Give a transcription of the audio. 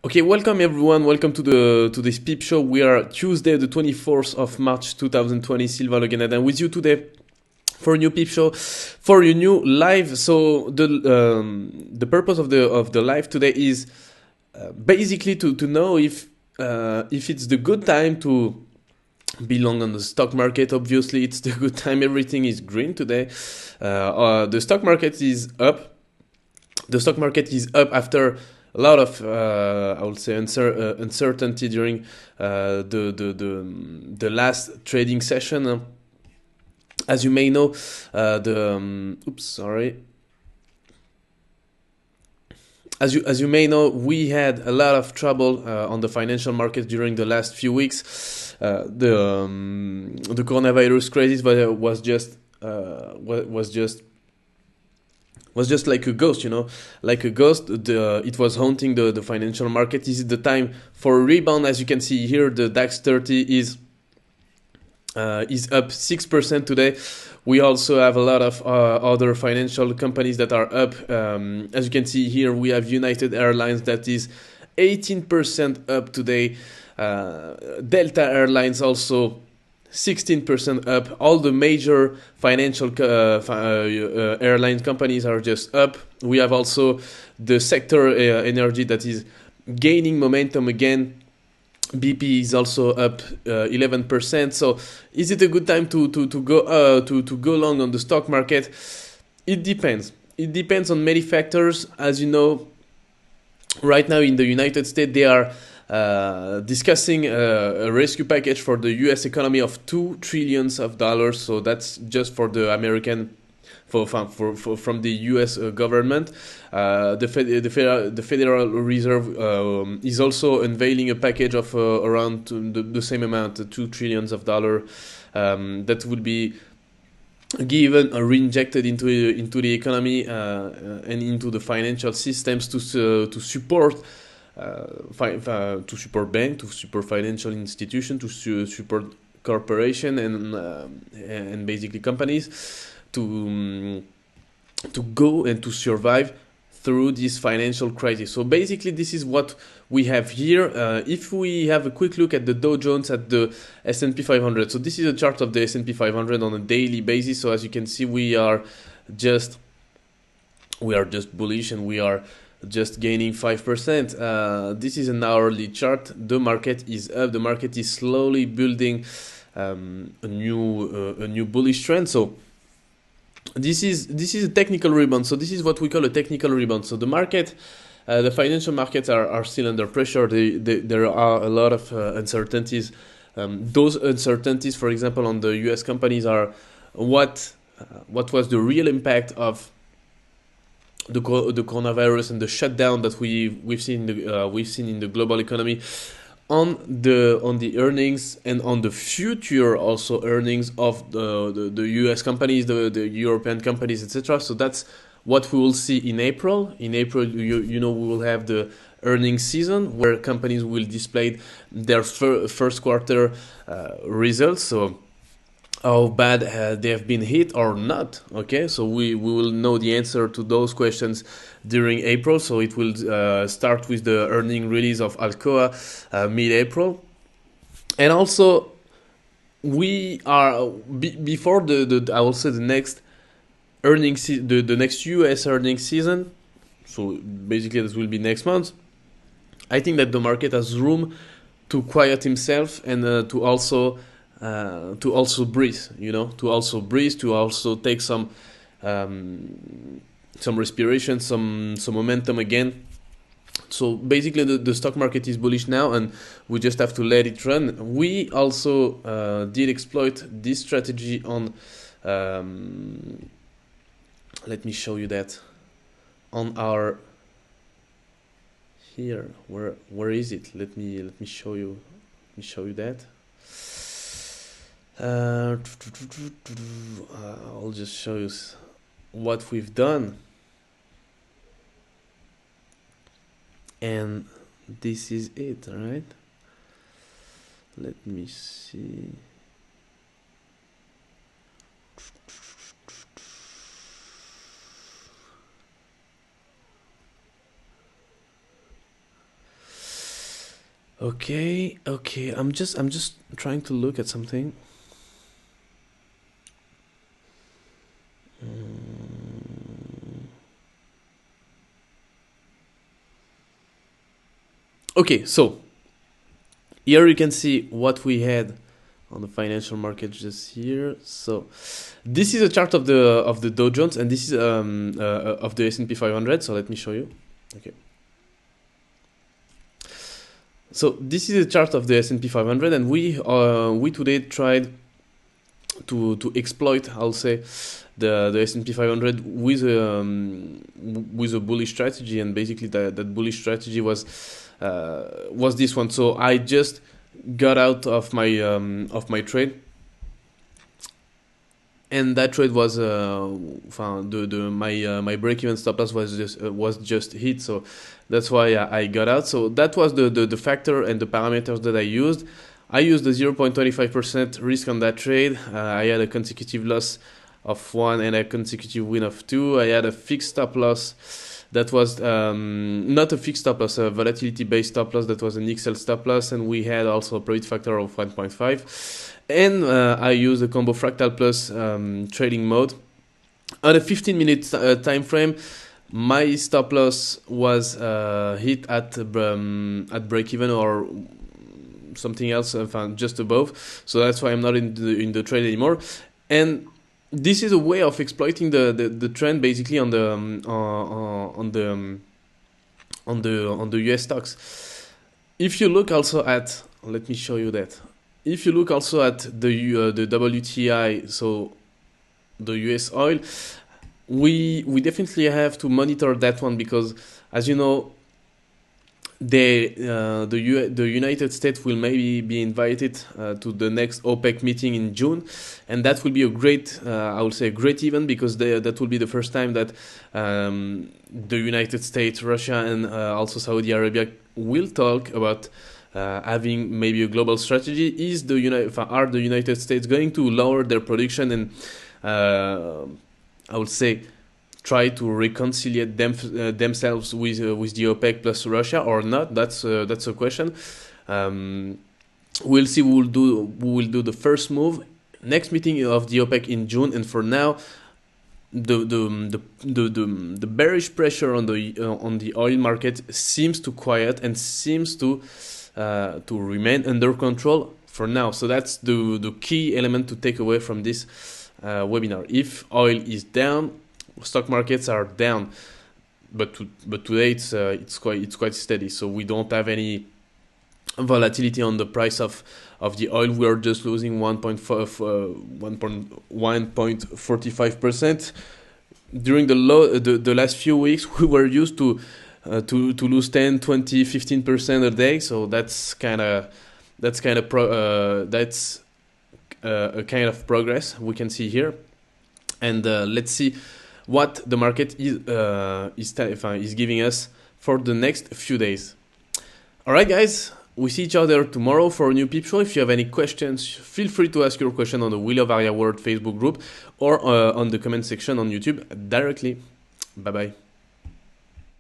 Okay, welcome everyone. Welcome to this peep show. We are Tuesday, the 24th of March 2020. Sylvain Loganadin with you today for a new peep show, for a new live. So the purpose of the live today is basically to know if it's the good time to be long on the stock market. Obviously, it's the good time. Everything is green today. The stock market is up. The stock market is up after a lot of, I would say, uncertainty during the last trading session. As you may know, As you may know, we had a lot of trouble on the financial market during the last few weeks. The coronavirus crisis was just like a ghost, like a ghost. It was haunting the financial market. This is the time for a rebound. As you can see here, the DAX 30 is up 6% today. We also have a lot of other financial companies that are up. As you can see here, we have United Airlines that is 18% up today. Delta Airlines also 16% up. All the major financial airline companies are just up. We have also the sector energy that is gaining momentum again. BP is also up 11%. So is it a good time to go long on the stock market? It depends. It depends on many factors. As you know, right now in the United States, they are discussing a rescue package for the U.S. economy of $2 trillion. So that's just for the American, from the U.S. government. The Federal Reserve is also unveiling a package of around the same amount, $2 trillion, that will be given or reinjected into the economy and into the financial systems to support. To support bank, to support financial institution, to support corporation and basically companies to go and to survive through this financial crisis. So basically, this is what we have here. If we have a quick look at the Dow Jones, at the S&P 500, so this is a chart of the S&P 500 on a daily basis. So as you can see, we are just bullish, and we are just gaining 5%. This is an hourly chart. The market is up. The market is slowly building a new bullish trend. So this is a technical rebound. So this is what we call a technical rebound. So the market, the financial markets are still under pressure. There are a lot of uncertainties. Those uncertainties, for example, on the U.S. companies are what was the real impact of the coronavirus and the shutdown that we've seen in the global economy on the earnings and on the future also earnings of the US companies, the European companies, etc. So that's what we will see in April. In April, we will have the earnings season where companies will display their first quarter results. So how bad they have been hit or not. Okay, so we will know the answer to those questions during April. So it will start with the earning release of Alcoa mid-April, and also we are before the I will say the next the next US earnings season. So basically, this will be next month. I think that the market has room to quiet himself and to also breathe, to also take some respiration, some momentum again. So basically, the stock market is bullish now, and we just have to let it run. We also did exploit this strategy on. Let me show you that on our here. Where is it? Let me show you. Let me show you that. I'll just show you what we've done, and this is it. All right, let me see. Okay, I'm just trying to look at something. Okay, so here you can see what we had on the financial market just here. So this is a chart of the Dow Jones, and this is of the S&P 500. So let me show you. Okay. So this is a chart of the S&P 500, and we today tried to exploit, I'll say, the S&P 500 with a bullish strategy, and basically that bullish strategy was this one. So I just got out of my trade, and that trade was my break-even stop loss was just hit, so that's why I got out. So that was the factor and the parameters that I used. I used the 0.25% risk on that trade. I had a consecutive loss of 1 and a consecutive win of 2. I had a fixed stop loss that was not a fixed stop loss, a volatility-based stop loss that was an Excel stop loss, and we had also a profit factor of 1.5. And I used the combo fractal plus trading mode. On a 15-minute time frame, my stop loss was hit at break-even or something else, just above. So that's why I'm not in the trade anymore. And this is a way of exploiting the trend basically on the US stocks. If you look also at, let me show you that. If you look also at the WTI, so the US oil, we definitely have to monitor that one, because as you know, the United States will maybe be invited to the next OPEC meeting in June, and that will be a great, I would say, a great event, because that will be the first time that the United States, Russia, and also Saudi Arabia will talk about having maybe a global strategy. Are the United States going to lower their production and I would say try to reconcile themselves with the OPEC plus Russia or not? That's a question. We'll see. We will do the first move next meeting of the OPEC in June, and for now, the bearish pressure on the oil market seems to quiet and seems to remain under control for now. So that's the key element to take away from this webinar. If oil is down, stock markets are down, but today it's quite steady. So we don't have any volatility on the price of the oil. We are just losing 1.45%. During the last few weeks, we were used to lose 10, 20, 15% a day. So that's a kind of progress we can see here. And let's see what the market is giving us for the next few days. All right, guys. We see each other tomorrow for a new Peep Show. If you have any questions, feel free to ask your question on the Wheel of Arya World Facebook group or on the comment section on YouTube directly. Bye-bye.